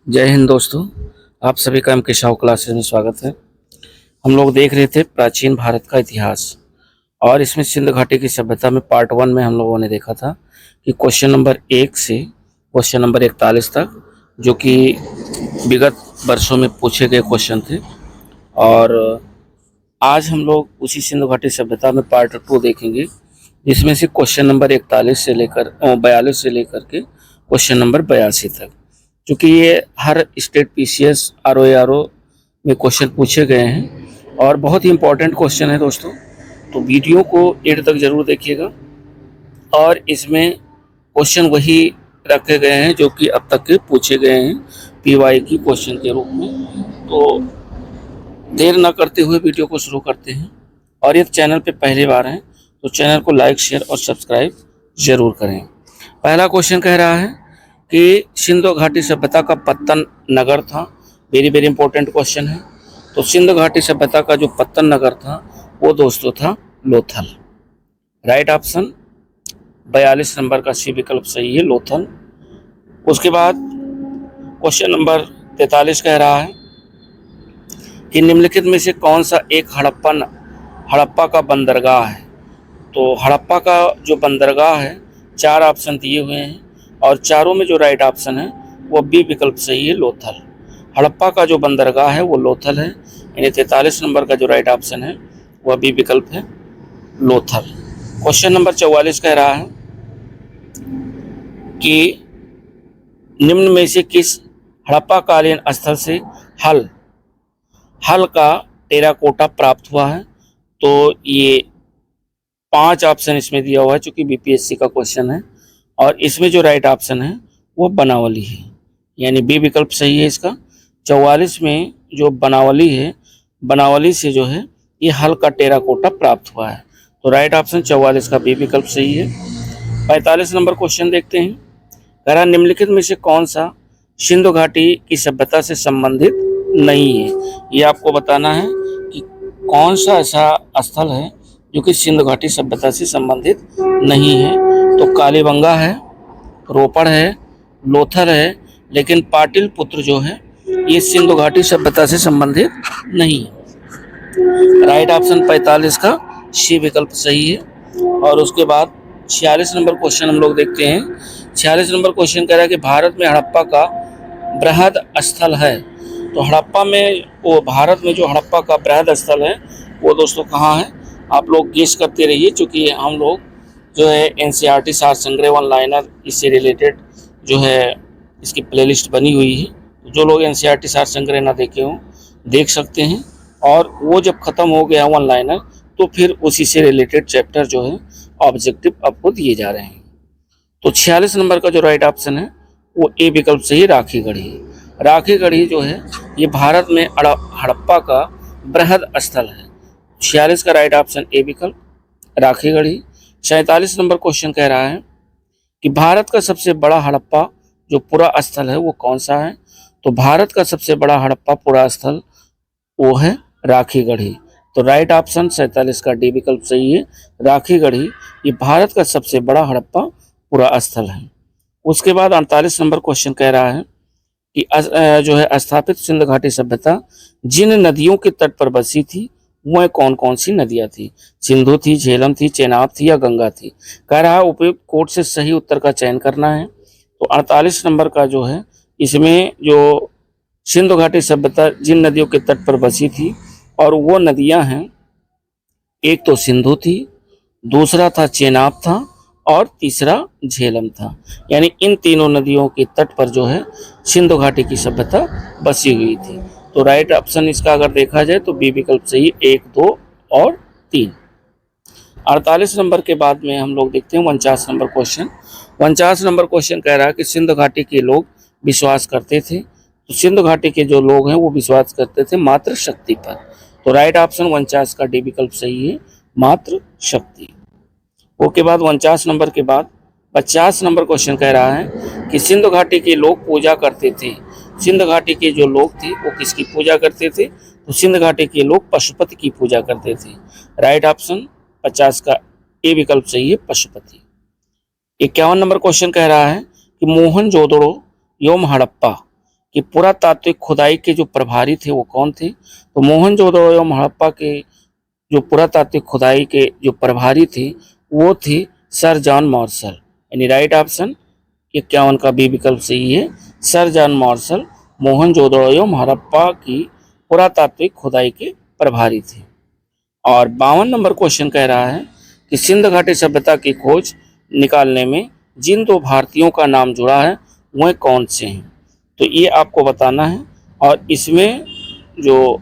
जय हिंद दोस्तों। आप सभी का एम.के. शाह क्लासेस में स्वागत है। हम लोग देख रहे थे प्राचीन भारत का इतिहास और इसमें सिंधु घाटी की सभ्यता में पार्ट 1 में हम लोगों ने देखा था कि क्वेश्चन नंबर 1 से क्वेश्चन नंबर 41 तक जो कि विगत वर्षों में पूछे गए क्वेश्चन थे। और आज हम लोग उसी सिंधु घाटी सभ्यता में पार्ट 2 देखेंगे, जिसमें से क्वेश्चन नंबर 41 से लेकर 42 से लेकर के क्वेश्चन नंबर 82 तक, क्योंकि ये हर स्टेट पीसीएस आरओ में क्वेश्चन पूछे गए हैं और बहुत ही इंपॉर्टेंट क्वेश्चन है दोस्तों। तो वीडियो को एंड तक जरूर देखिएगा। और इसमें क्वेश्चन वही रखे गए हैं जो कि अब तक के पूछे गए हैं पीवाई की क्वेश्चन के रूप में। तो देर न करते हुए वीडियो को शुरू करते हैं। और यदि चैनल पे पहली बार हैं तो चैनल को लाइक, शेयर और सब्सक्राइब जरूर करें। पहला क्वेश्चन कह रहा है कि सिंधु घाटी सभ्यता का पत्तन नगर था। वेरी वेरी इंपॉर्टेंट क्वेश्चन है। तो सिंधु घाटी सभ्यता का जो पत्तन नगर था वो दोस्तों था लोथल। राइट ऑप्शन 42 नंबर का सी विकल्प सही है, लोथल। उसके बाद क्वेश्चन नंबर 43 कह रहा है कि निम्नलिखित में से कौन सा एक हड़प्पा का बंदरगाह है। तो हड़प्पा का जो बंदरगाह है, 4 ऑप्शन दिए हुए हैं और चारों में जो राइट ऑप्शन है वो बी विकल्प सही है, लोथल। हड़प्पा का जो बंदरगाह है वो लोथल है, यानी 43 नंबर का जो राइट ऑप्शन है वह बी विकल्प है, लोथल। क्वेश्चन नंबर 44 कह रहा है कि निम्न में से किस हड़प्पा कालीन स्थल से हल का टेराकोटा प्राप्त हुआ है। तो ये 5 ऑप्शन इसमें दिया हुआ है, चूंकि बीपीएससी का क्वेश्चन है। और इसमें जो राइट ऑप्शन है वो बनावली है, यानी बी विकल्प सही है इसका। 44 में जो बनावली है, बनावली से जो है ये हल का टेराकोटा प्राप्त हुआ है। तो राइट ऑप्शन 44 का बी विकल्प सही है। 45 नंबर क्वेश्चन देखते हैं। कह रहा निम्नलिखित में से कौन सा सिंधु घाटी की सभ्यता से संबंधित नहीं है। ये आपको बताना है कि कौन सा ऐसा स्थल है जो कि सिंधु घाटी सभ्यता से संबंधित नहीं है। तो कालीबंगा है, रोपड़ है, लोथल है, लेकिन पाटिल पुत्र जो है ये सिंधु घाटी सभ्यता से संबंधित नहीं है। राइट ऑप्शन 45 का सी विकल्प सही है। और उसके बाद 46 नंबर क्वेश्चन हम लोग देखते हैं। 46 नंबर क्वेश्चन कह रहा है कि भारत में हड़प्पा का बृहद स्थल है। तो हड़प्पा में वो भारत में जो हड़प्पा का बृहद स्थल है वो दोस्तों कहाँ है, आप लोग गेस करते रहिए, क्योंकि हम लोग जो है एनसीईआरटी सार संग्रह वन लाइनर इससे रिलेटेड जो है इसकी प्लेलिस्ट बनी हुई है। जो लोग एनसीईआरटी सार संग्रह ना देखे हों देख सकते हैं। और वो जब ख़त्म हो गया वन लाइनर तो फिर उसी से रिलेटेड चैप्टर जो है ऑब्जेक्टिव आपको दिए जा रहे हैं। तो 46 नंबर का जो राइट ऑप्शन है वो ए विकल्प सही, राखीगढ़ी। राखीगढ़ी जो है ये भारत में हड़प्पा का बृहद स्थल है। 46 का राइट ऑप्शन ए विकल्प, राखीगढ़ी। 47 नंबर क्वेश्चन कह रहा है कि भारत का सबसे बड़ा हड़प्पा जो पुरा स्थल है वो कौन सा है। तो भारत का सबसे बड़ा हड़प्पा पुरा स्थल वो है राखीगढ़ी। तो राइट ऑप्शन 47 का डी विकल्प सही है, राखीगढ़ी ये भारत का सबसे बड़ा हड़प्पा पुरा स्थल है। उसके बाद 48 नंबर क्वेश्चन कह रहा है कि जो है स्थापित सिंधु घाटी सभ्यता जिन नदियों के तट पर बसी थी वह कौन कौन सी नदियां थी। सिंधु थी, झेलम थी, चेनाब थी या गंगा थी। कह रहा है उपयुक्त कोड से सही उत्तर का चयन करना है। तो 48 नंबर का जो है इसमें जो सिंधु घाटी सभ्यता जिन नदियों के तट पर बसी थी और वो नदियां हैं, एक तो सिंधु थी, दूसरा था चेनाब था और तीसरा झेलम था। यानी इन तीनों नदियों के तट पर जो है सिंधु घाटी की सभ्यता बसी हुई थी। तो राइट ऑप्शन इसका अगर देखा जाए तो बी विकल्प सही, 1, 2 और 3। 48 नंबर के बाद में हम लोग देखते हैं 49 नंबर क्वेश्चन। 49 नंबर क्वेश्चन कह रहा है कि सिंधु घाटी के लोग विश्वास करते थे। तो सिंधु घाटी के जो लोग हैं वो विश्वास करते थे मात्र शक्ति पर। तो राइट ऑप्शन 49 का डी विकल्प सही है, मात्र शक्ति। उसके बाद 49 नंबर के बाद 50 नंबर क्वेश्चन कह रहा है कि सिंधु घाटी के लोग पूजा करते थे। सिंधु घाटी के जो लोग थे वो किसकी पूजा करते थे। तो सिंधु घाटी के लोग पशुपति की पूजा करते थे। राइट ऑप्शन 50 का ए विकल्प सही है, पशुपति। 51 नंबर क्वेश्चन कह रहा है कि मोहनजोदड़ो एवं हड़प्पा कि पुरातात्विक खुदाई के जो प्रभारी थे वो कौन थे? तो मोहनजोदड़ो एवं हड़प्पा के जो पुरातात्विक खुदाई के जो प्रभारी थे वो थे सर जॉन मार्शल। यानी राइट ऑप्शन 51 का बी विकल्प सही है। सर जॉन मार्शल मोहनजोदड़ो एवं हड़प्पा की पुरातात्विक खुदाई के प्रभारी थे। और 52 नंबर क्वेश्चन कह रहा है कि सिंध घाटी सभ्यता की खोज निकालने में जिन दो भारतीयों का नाम जुड़ा है वह कौन से हैं? तो ये आपको बताना है। और इसमें जो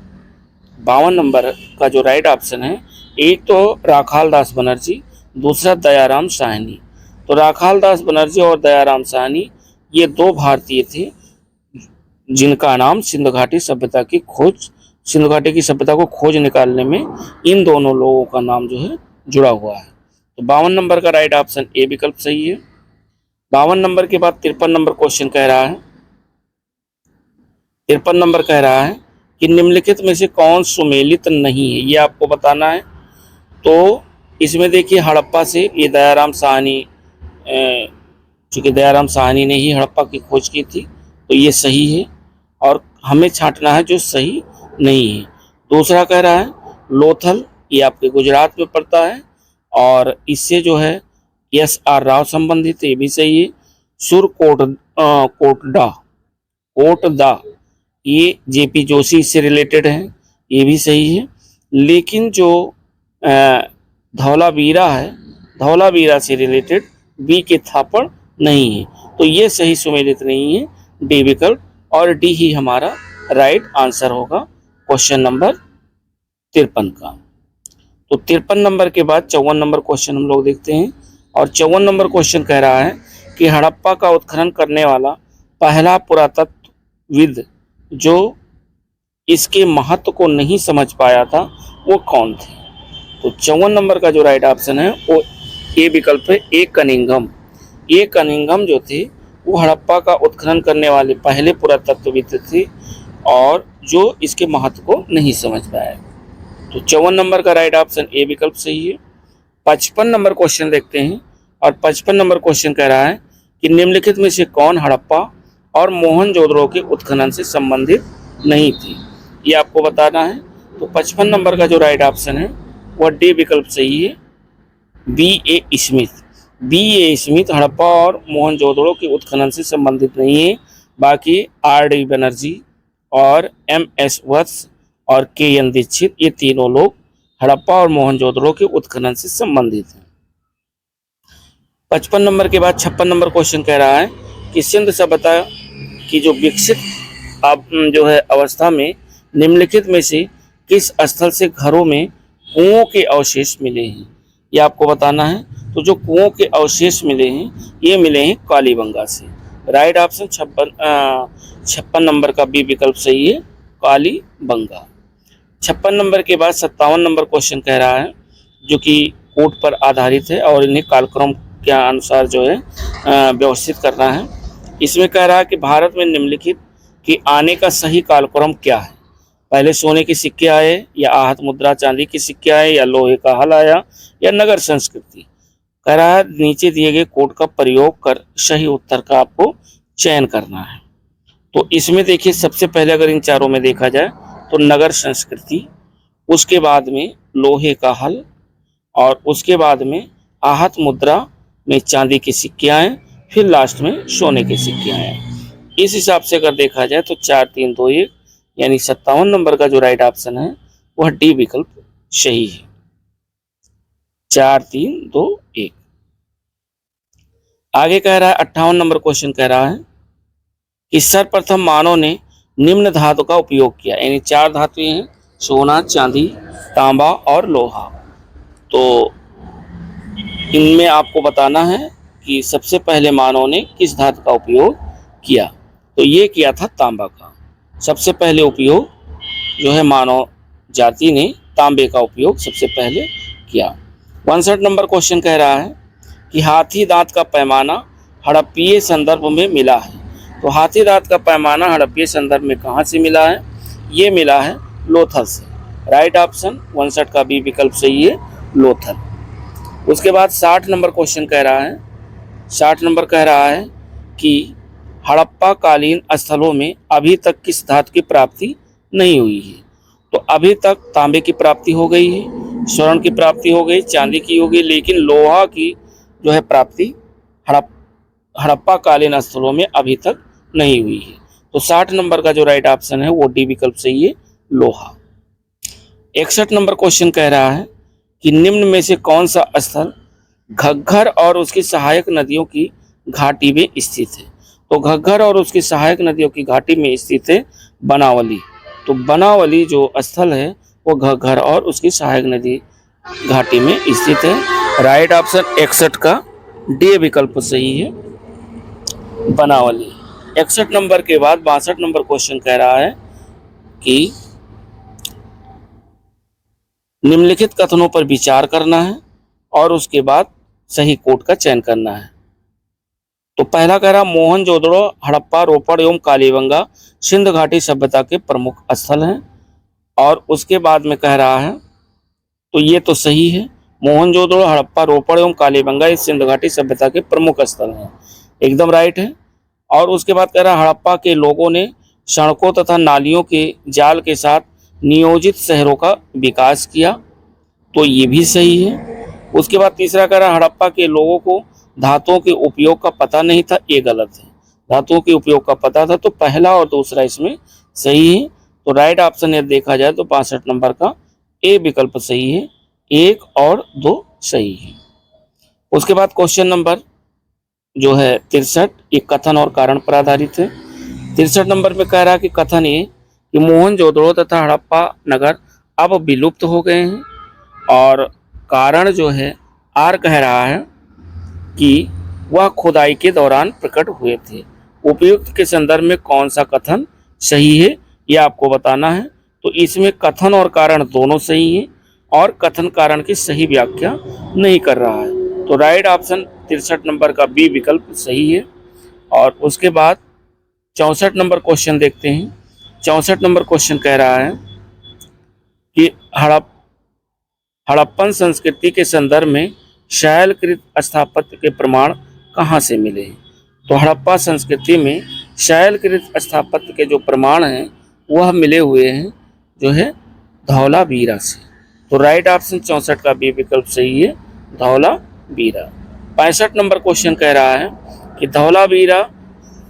52 नंबर का जो राइट ऑप्शन है, एक तो राखाल दास बनर्जी, दूसरा दयाराम साहनी। तो राखाल दास बनर्जी और दयाराम साहनी ये दो भारतीय थे जिनका नाम सिंध घाटी सभ्यता की सभ्यता को खोज निकालने में इन दोनों लोगों का नाम जो है जुड़ा हुआ है। तो 52 नंबर का राइट ऑप्शन ए विकल्प सही है। 52 नंबर के बाद 53 नंबर क्वेश्चन कह रहा है, 53 नंबर कह रहा है कि निम्नलिखित में से कौन सुमेलित नहीं है, ये आपको बताना है। तो इसमें देखिए हड़प्पा से ये दयाराम साहनी, चूँकि दयाराम साहनी ने ही हड़प्पा की खोज की थी तो ये सही है और हमें छांटना है जो सही नहीं है। दूसरा कह रहा है लोथल, ये आपके गुजरात में पड़ता है और इससे जो है SR राव संबंधित, ये भी सही है। कोटदा ये JP जोशी से रिलेटेड है, ये भी सही है। लेकिन जो धौलावीरा है, धौलावीरा से रिलेटेड BK थापड़ नहीं है, तो ये सही सुमेलित नहीं है, डी विकल्प, और डी ही हमारा राइट आंसर होगा क्वेश्चन नंबर 53 का। तो 53 नंबर के बाद 54 नंबर क्वेश्चन हम लोग देखते हैं। और 54 नंबर क्वेश्चन कह रहा है कि हड़प्पा का उत्खनन करने वाला पहला पुरातत्वविद जो इसके महत्व को नहीं समझ पाया था वो कौन थे? तो 54 नंबर का जो राइट ऑप्शन है वो ए विकल्प है, ए कनिंघम। ए कनिंघम जो थे वो हड़प्पा का उत्खनन करने वाले पहले पुरातत्वविद थे और जो इसके महत्व को नहीं समझ पाया। तो 54 नंबर का राइट ऑप्शन ए विकल्प सही है। 55 नंबर क्वेश्चन देखते हैं और 55 नंबर क्वेश्चन कह रहा है कि निम्नलिखित में से कौन हड़प्पा और मोहनजोदड़ो के उत्खनन से संबंधित नहीं थी, ये आपको बताना है। तो 55 नंबर का जो राइट ऑप्शन है वह डी विकल्प सही है, BA Smith. BA Smith Harappa और मोहनजोदड़ो के उत्खनन से संबंधित नहीं है। बाकी RD बनर्जी और MS वत्स और KN दीक्षित ये तीनों लोग हड़प्पा और मोहनजोदड़ो के उत्खनन से संबंधित हैं। 55 नंबर के बाद 56 नंबर क्वेश्चन कह रहा है कि सिंध सभ्यता की जो विकसित जो है अवस्था में निम्नलिखित में से किस स्थल से घरों में कुओं के अवशेष मिले हैं, ये आपको बताना है। तो जो कुओं के अवशेष मिले हैं ये मिले हैं कालीबंगा से। राइट ऑप्शन 56 नंबर का बी विकल्प सही है, कालीबंगा। 56 नंबर के बाद 57 नंबर क्वेश्चन कह रहा है जो कि कोड पर आधारित है और इन्हें कालक्रम के अनुसार जो है व्यवस्थित करना है। इसमें कह रहा है कि भारत में निम्नलिखित के आने का सही कालक्रम क्या है? पहले सोने के सिक्के आए या आहत मुद्रा चांदी के सिक्के आए या लोहे का हल आया या नगर संस्कृति? कह रहा है नीचे दिए गए कोड का प्रयोग कर सही उत्तर का आपको चयन करना है। तो इसमें देखिए सबसे पहले अगर इन चारों में देखा जाए तो नगर संस्कृति, उसके बाद में लोहे का हल और उसके बाद में आहत मुद्रा में चांदी के सिक्के आए, फिर लास्ट में सोने के सिक्के आए। इस हिसाब से अगर देखा जाए तो 4 3 2 1 यानी 57 नंबर का जो राइट ऑप्शन है वह डी विकल्प सही है, 4 3 2 1। आगे कह रहा है 58 नंबर क्वेश्चन कह रहा है कि सर्वप्रथम मानव ने निम्न धातु का उपयोग किया, यानी 4 धातुएं हैं, सोना, चांदी, तांबा और लोहा। तो इनमें आपको बताना है कि सबसे पहले मानव ने किस धातु का उपयोग किया। तो ये किया था तांबा का। सबसे पहले उपयोग जो है मानव जाति ने तांबे का उपयोग सबसे पहले किया। 62 नंबर क्वेश्चन कह रहा है कि हाथी दांत का पैमाना हड़प्पीय संदर्भ में मिला है। तो हाथी दांत का पैमाना हड़प्पीय संदर्भ में कहाँ से मिला है? ये मिला है लोथल से। राइट ऑप्शन 62 का बी विकल्प सही है, लोथल। उसके बाद 60 नंबर क्वेश्चन कह रहा है, 60 नंबर कह रहा है कि हड़प्पा कालीन स्थलों में अभी तक किस धातु की प्राप्ति नहीं हुई है? तो अभी तक तांबे की प्राप्ति हो गई है, स्वर्ण की प्राप्ति हो गई, चांदी की हो गई, लेकिन लोहा की जो है प्राप्ति हड़प्पा कालीन स्थलों में अभी तक नहीं हुई है। तो 60 नंबर का जो राइट ऑप्शन है वो डी विकल्प सही है, लोहा। 61 नंबर क्वेश्चन कह रहा है कि निम्न में से कौन सा स्थल घग्गर और उसकी सहायक नदियों की घाटी में स्थित है? तो घग्गर और उसकी सहायक नदियों की घाटी में स्थित है बनावली। तो बनावली जो स्थल है वो घग्गर और उसकी सहायक नदी घाटी में स्थित है। राइट ऑप्शन 61 का डी विकल्प सही है, बनावली। 61 नंबर के बाद 62 नंबर क्वेश्चन कह रहा है कि निम्नलिखित कथनों पर विचार करना है और उसके बाद सही कोट का चयन करना है। तो पहला कह रहा मोहनजोदड़ो हड़प्पा रोपड़ एवं कालीबंगा सिंध घाटी सभ्यता के प्रमुख स्थल हैं। और उसके बाद में कह रहा है, तो ये तो सही है, मोहनजोदड़ो हड़प्पा रोपड़ एवं कालीबंगा इस सिंध घाटी सभ्यता के प्रमुख स्थल हैं, एकदम राइट है। और उसके बाद कह रहा हड़प्पा के लोगों ने सड़कों तथा नालियों के जाल के साथ नियोजित शहरों का विकास किया, तो ये भी सही है। उसके बाद तीसरा कह रहा हड़प्पा के लोगों को धातुओं के उपयोग का पता नहीं था, ये गलत है, धातुओं के उपयोग का पता था, तो पहला और दूसरा इसमें सही है। तो राइट ऑप्शन यदि देखा जाए तो 65 नंबर का ए विकल्प सही है, 1 और 2 सही है। उसके बाद क्वेश्चन नंबर जो है 63, ये कथन और कारण पर आधारित है। 63 नंबर में कह रहा है कि कथन ये कि मोहनजोदड़ो तथा हड़प्पा नगर अब विलुप्त हो गए हैं, और कारण जो है आर कह रहा है कि वह खुदाई के दौरान प्रकट हुए थे। उपयुक्त के संदर्भ में कौन सा कथन सही है यह आपको बताना है। तो इसमें कथन और कारण दोनों सही है और कथन कारण की सही व्याख्या नहीं कर रहा है। तो राइट ऑप्शन 63 नंबर का बी विकल्प सही है। और उसके बाद 64 नंबर क्वेश्चन देखते हैं। 64 नंबर क्वेश्चन कह रहा है कि हड़प्पन संस्कृति के संदर्भ में शैलकृत स्थापत्य के प्रमाण कहाँ से मिले? तो हड़प्पा संस्कृति में शैलकृत स्थापत्य के जो प्रमाण हैं वह मिले हुए हैं जो है धौलावीरा से। तो राइट ऑप्शन 64 का बी विकल्प सही है, धौलावीरा। 65 नंबर क्वेश्चन कह रहा है कि धौलावीरा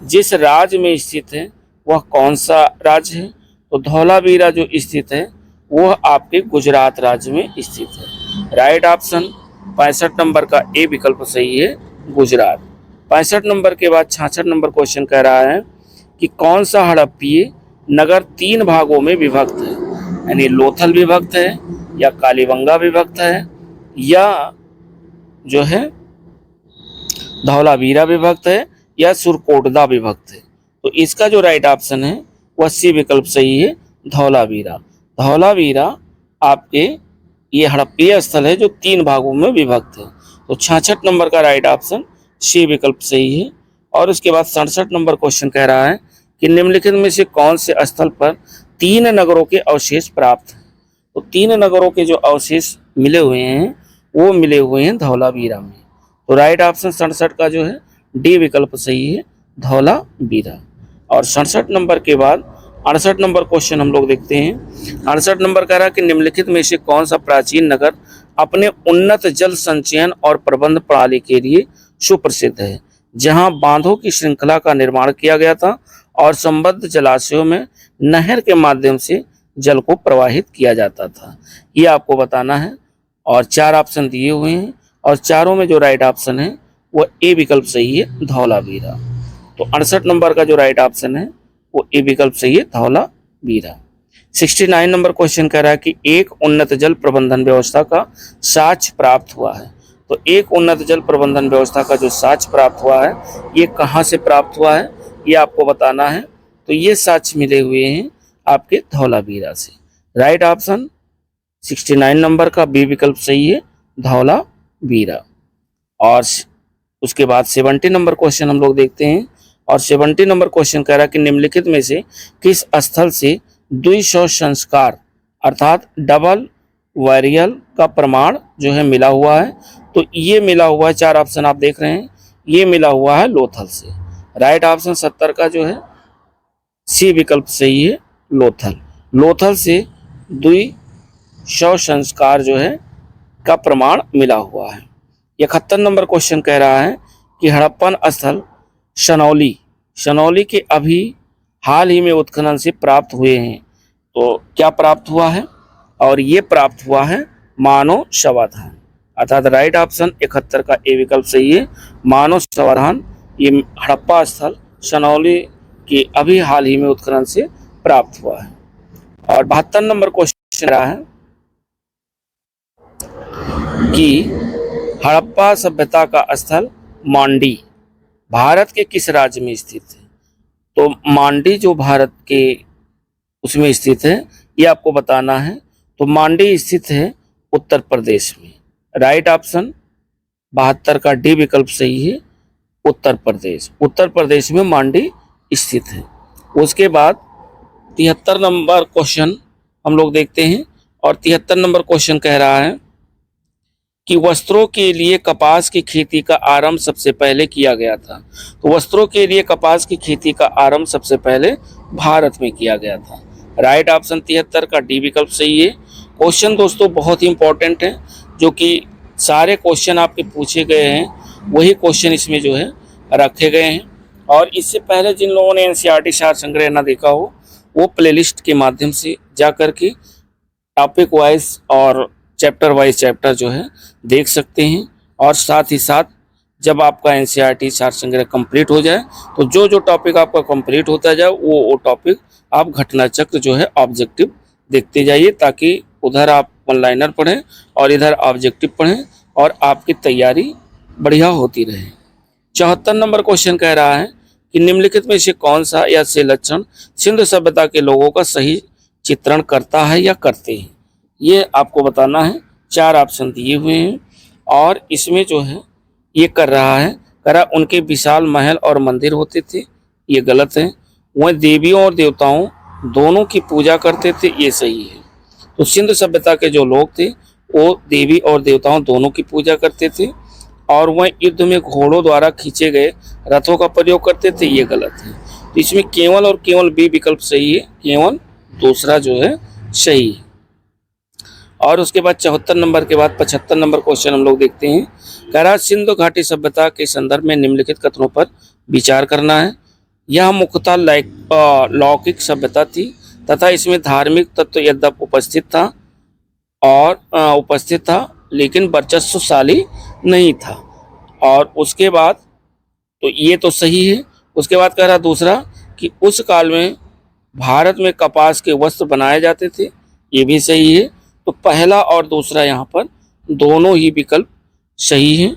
जिस राज्य में स्थित है वह कौन सा राज्य है? तो धौलावीरा जो स्थित है वह आपके गुजरात राज्य में स्थित है। राइट ऑप्शन 65 नंबर का ए विकल्प सही है, गुजरात। 65 नंबर के बाद 66 नंबर क्वेश्चन कह रहा है कि कौन सा हड़प्पीय नगर 3 भागों में विभक्त है? यानी लोथल विभक्त है, या कालीबंगा विभक्त है, या जो है धौलावीरा विभक्त है, या सुरकोटदा विभक्त है। तो इसका जो राइट ऑप्शन है वह सी विकल्प सही है, धौलावीरा। धौलावीरा आपके ये हड़प्पीय स्थल है जो 3 भागों में विभक्त है। तो 66 नंबर का राइट ऑप्शन सी विकल्प सही है। और उसके बाद 67 नंबर क्वेश्चन कह रहा है कि निम्नलिखित में से कौन से स्थल पर 3 नगरों के अवशेष प्राप्त हैं? तो 3 नगरों के जो अवशेष मिले हुए हैं वो मिले हुए हैं धौलावीरा में। तो राइट ऑप्शन 67 का जो है डी विकल्प सही है, धौलावीरा। और 67 नंबर के बाद 68 नंबर क्वेश्चन हम लोग देखते हैं। 68 नंबर कह रहा है कि निम्नलिखित में से कौन सा प्राचीन नगर अपने उन्नत जल संचयन और प्रबंध प्रणाली के लिए सुप्रसिद्ध है, जहां बांधों की श्रृंखला का निर्माण किया गया था और संबद्ध जलाशयों में नहर के माध्यम से जल को प्रवाहित किया जाता था। ये आपको बताना है। और 4 ऑप्शन दिए हुए हैं और चारों में जो राइट ऑप्शन है वो ए विकल्प सही है, धौलावीरा। तो 68 नंबर का जो राइट ऑप्शन है वो ए विकल्प सही है, धौलावीरा। 69 नंबर क्वेश्चन कह रहा है कि एक उन्नत जल प्रबंधन व्यवस्था का साक्ष्य प्राप्त हुआ है। तो एक उन्नत जल प्रबंधन व्यवस्था का जो साक्ष्य प्राप्त हुआ है ये कहाँ से प्राप्त हुआ है ये आपको बताना है। तो ये साक्ष्य मिले हुए हैं आपके धौलावीरा से। राइट ऑप्शन 69 नंबर का बी विकल्प सही है, धौलावीरा। और उसके बाद 70 नंबर क्वेश्चन हम लोग देखते हैं। और 70 नंबर क्वेश्चन कह रहा है कि निम्नलिखित में से किस स्थल से द्विशव संस्कार अर्थात डबल वैरियल का प्रमाण जो है मिला हुआ है? तो ये मिला हुआ है, 4 ऑप्शन आप देख रहे हैं, ये मिला हुआ है लोथल से। राइट ऑप्शन 70 का जो है सी विकल्प सही है, लोथल। लोथल से द्विशव संस्कार जो है का प्रमाण मिला हुआ है। 71 नंबर क्वेश्चन कह रहा है कि हड़प्पन स्थल शनौली के अभी हाल ही में उत्खनन से प्राप्त हुए हैं। तो क्या प्राप्त हुआ है? और ये प्राप्त हुआ है मानव समाधान, अर्थात राइट ऑप्शन 71 का ए विकल्प सही है, मानव समाधान। ये हड़प्पा स्थल शनौली के अभी हाल ही में उत्खनन से प्राप्त हुआ है। और 72 नंबर क्वेश्चन रहा है कि हड़प्पा सभ्यता का स्थल मांडी भारत के किस राज्य में स्थित है? तो मांडी जो भारत के उसमें स्थित है, ये आपको बताना है। तो मांडी स्थित है उत्तर प्रदेश में। राइट ऑप्शन 72 का डी विकल्प सही है, उत्तर प्रदेश। उत्तर प्रदेश में मांडी स्थित है। उसके बाद 73 नंबर क्वेश्चन हम लोग देखते हैं। और 73 नंबर क्वेश्चन कह रहा है कि वस्त्रों के लिए कपास की खेती का आरंभ सबसे पहले किया गया था। तो वस्त्रों के लिए कपास की खेती का आरंभ सबसे पहले भारत में किया गया था। राइट ऑप्शन 73 का डी विकल्प सही है। क्वेश्चन दोस्तों बहुत ही इंपॉर्टेंट है, जो कि सारे क्वेश्चन आपके पूछे गए हैं वही क्वेश्चन इसमें जो है रखे गए हैं। और इससे पहले जिन लोगों ने एनसीईआरटी सार संग्रह ना देखा हो, वो प्लेलिस्ट के माध्यम से जा कर के टॉपिक वाइज और चैप्टर वाइज चैप्टर जो है देख सकते हैं। और साथ ही साथ जब आपका एनसीईआरटी सार संग्रह कंप्लीट हो जाए, तो जो जो टॉपिक आपका कंप्लीट होता जाए वो टॉपिक आप घटना चक्र जो है ऑब्जेक्टिव देखते जाइए, ताकि उधर आप ऑनलाइनर पढ़ें और इधर ऑब्जेक्टिव पढ़ें और आपकी तैयारी बढ़िया होती रहे। 74 नंबर क्वेश्चन कह रहा है कि निम्नलिखित में से कौन सा या से लक्षण सिंधु सभ्यता के लोगों का सही चित्रण करता है या करते हैं? ये आपको बताना है। 4 ऑप्शन दिए हुए हैं और इसमें जो है ये कर रहा है, उनके विशाल महल और मंदिर होते थे, ये गलत है। वह देवियों और देवताओं दोनों की पूजा करते थे, ये सही है। तो सिंधु सभ्यता के जो लोग थे वो देवी और देवताओं दोनों की पूजा करते थे। और वह युद्ध में घोड़ों द्वारा खींचे गए रथों का प्रयोग करते थे, ये गलत है। तो इसमें केवल और केवल बी विकल्प सही है, केवल दूसरा जो है सही है। और उसके बाद 74 नंबर के बाद 75 नंबर क्वेश्चन हम लोग देखते हैं। कह रहा सिंधु घाटी सभ्यता के संदर्भ में निम्नलिखित कथनों पर विचार करना है। यह मुख्यतः लौकिक सभ्यता थी तथा इसमें धार्मिक तत्व यद्यपि उपस्थित था लेकिन वर्चस्वशाली नहीं था। और उसके बाद तो ये तो सही है। उसके बाद कह रहा दूसरा कि उस काल में भारत में कपास के वस्त्र बनाए जाते थे, ये भी सही है। तो पहला और दूसरा यहाँ पर दोनों ही विकल्प सही हैं।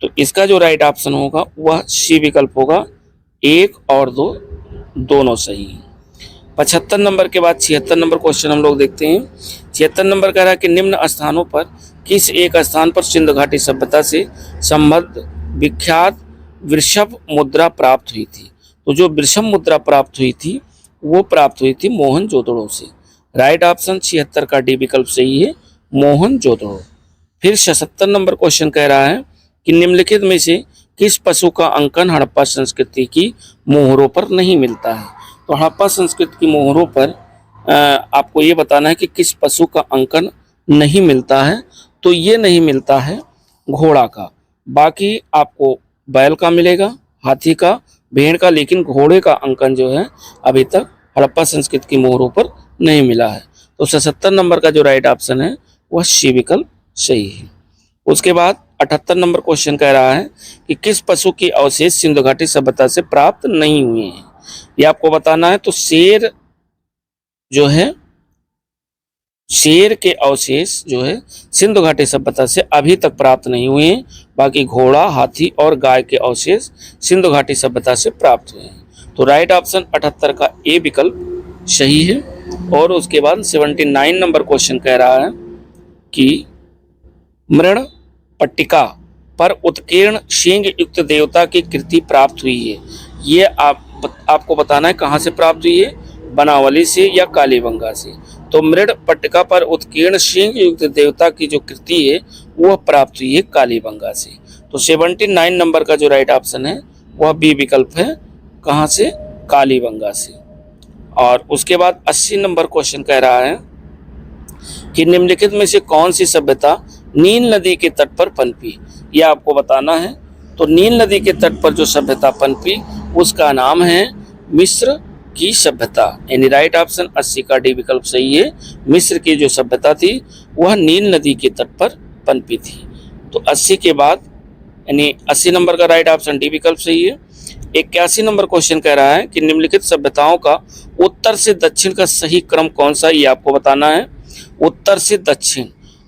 तो इसका जो राइट ऑप्शन होगा वह सी विकल्प होगा, 1 और 2 दोनों सही हैं। 75 नंबर के बाद 76 नंबर क्वेश्चन हम लोग देखते हैं। 76 नंबर कह रहा है कि निम्न स्थानों पर किस एक स्थान पर सिंधु घाटी सभ्यता से संबद्ध विख्यात वृषभ मुद्रा प्राप्त हुई थी? तो जो वृषभ मुद्रा प्राप्त हुई थी वो प्राप्त हुई थी मोहनजोदड़ो से। राइट ऑप्शन 76 का डी विकल्प सही है, मोहनजोदड़ो। फिर 77 नंबर क्वेश्चन कह रहा है कि निम्नलिखित में से किस पशु का अंकन हड़प्पा संस्कृति की मोहरों पर नहीं मिलता है? तो हड़प्पा संस्कृति की मोहरों पर आपको ये बताना है कि किस पशु का अंकन नहीं मिलता है। तो ये नहीं मिलता है घोड़ा का, बाकी आपको बैल का मिलेगा, हाथी का, भेड़ का, लेकिन घोड़े का अंकन जो है अभी तक हड़प्पा संस्कृति की मोहरों पर नहीं मिला है। तो 77 नंबर का जो राइट ऑप्शन है वह सी विकल्प सही है। उसके बाद 78 नंबर क्वेश्चन कह रहा है कि किस पशु के अवशेष सिंधु घाटी सभ्यता से प्राप्त नहीं हुए हैं? ये आपको बताना है। तो शेर जो है, शेर के अवशेष जो है सिंधु घाटी सभ्यता से अभी तक प्राप्त नहीं हुए हैं, बाकी घोड़ा, हाथी और गाय के अवशेष सिंधु घाटी सभ्यता से प्राप्त हुए हैं। तो राइट ऑप्शन 78 का ए विकल्प सही है। और उसके बाद 79 नंबर क्वेश्चन कह रहा है कि मृण पट्टिका पर उत्कीर्ण सींग युक्त देवता की कृति प्राप्त हुई है। ये आपको बताना है कहाँ से प्राप्त हुई है, बनावली से या कालीबंगा से। तो मृण पट्टिका पर उत्कीर्ण सींग युक्त देवता की जो कृति है वह प्राप्त हुई है कालीबंगा से। तो 79 नंबर का जो राइट ऑप्शन है वह बी विकल्प है, कहाँ से, कालीबंगा से। और उसके बाद 80 नंबर क्वेश्चन कह रहा है कि निम्नलिखित में से कौन सी सभ्यता नील नदी के तट पर पनपी, यह आपको बताना है। तो नील नदी के तट पर जो सभ्यता पनपी उसका नाम है मिस्र की सभ्यता। यानी राइट ऑप्शन 80 का डी विकल्प सही है। मिस्र की जो सभ्यता थी वह नील नदी के तट पर पनपी थी। तो 80 के बाद यानी 80 नंबर का राइट ऑप्शन डी विकल्प सही है। 81 नंबर क्वेश्चन कह रहा है कि निम्नलिखित सभ्यताओं का उत्तर से दक्षिण का सही क्रम कौन सा, ये आपको बताना है। उत्तर से दक्षिण,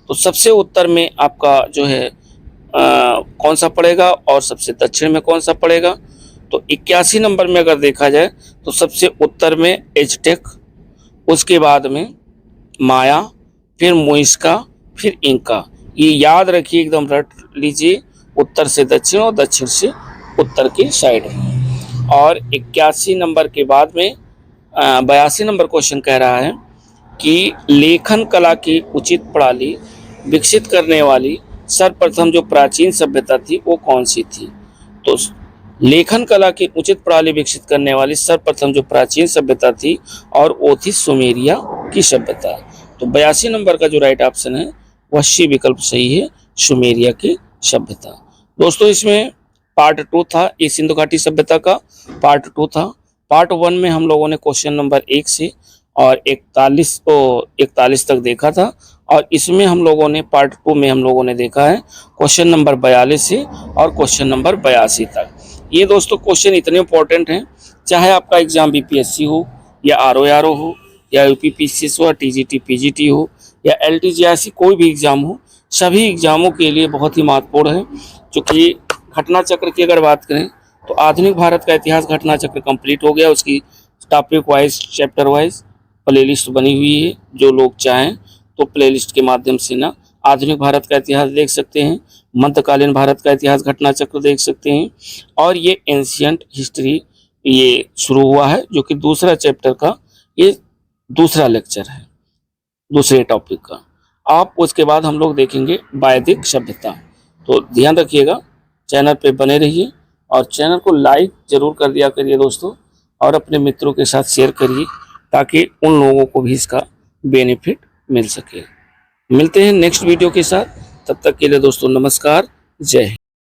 तो सबसे उत्तर में आपका जो है कौन सा पड़ेगा और सबसे दक्षिण में कौन सा पड़ेगा। तो 81 नंबर में अगर देखा जाए तो सबसे उत्तर में एज़टेक, उसके बाद में माया, फिर मुइस्का, फिर इंका। ये याद रखिए, एकदम रट लीजिए, उत्तर से दक्षिण और दक्षिण से उत्तर की साइड में। और 81 नंबर के बाद में 82 नंबर क्वेश्चन कह रहा है कि लेखन कला की उचित प्रणाली विकसित करने वाली सर्वप्रथम जो प्राचीन सभ्यता थी वो कौन सी थी। तो लेखन कला की उचित प्रणाली विकसित करने वाली सर्वप्रथम जो प्राचीन सभ्यता थी और वो थी सुमेरिया की सभ्यता। तो 82 नंबर का जो राइट ऑप्शन है वह सी विकल्प सही है, सुमेरिया की सभ्यता। दोस्तों इसमें पार्ट 2 था, ये सिंधु घाटी सभ्यता का पार्ट 2 था। पार्ट 1 में हम लोगों ने क्वेश्चन नंबर 1 से और 41 तक देखा था, और इसमें हम लोगों ने पार्ट 2 में हम लोगों ने देखा है क्वेश्चन नंबर 42 से और क्वेश्चन नंबर 82 तक। ये दोस्तों क्वेश्चन इतने इंपॉर्टेंट हैं, चाहे आपका एग्जाम बीपीएससी हो या आरओआरओ हो या यूपीपीसीएस हो या टीजीटी पीजीटी हो या एलटीजीआईसी, कोई भी एग्जाम हो, सभी एग्जामों के लिए बहुत ही महत्वपूर्ण है। चूँकि घटना चक्र की अगर बात करें तो आधुनिक भारत का इतिहास घटना चक्र कंप्लीट हो गया, उसकी topic wise chapter wise playlist बनी हुई है। जो लोग चाहें तो प्लेलिस्ट के माध्यम से ना आधुनिक भारत का इतिहास देख सकते हैं, मध्यकालीन भारत का इतिहास घटना चक्र देख सकते हैं, और ये एंशियंट हिस्ट्री ये शुरू हुआ है जो कि दूसरा चैप्टर का ये दूसरा लेक्चर है दूसरे टॉपिक का। आप उसके बाद हम लोग देखेंगे वैदिक सभ्यता। तो ध्यान रखिएगा, चैनल पे बने रहिए और चैनल को लाइक जरूर कर दिया करिए दोस्तों, और अपने मित्रों के साथ शेयर करिए ताकि उन लोगों को भी इसका बेनिफिट मिल सके। मिलते हैं नेक्स्ट वीडियो के साथ, तब तक के लिए दोस्तों नमस्कार, जय हिंद।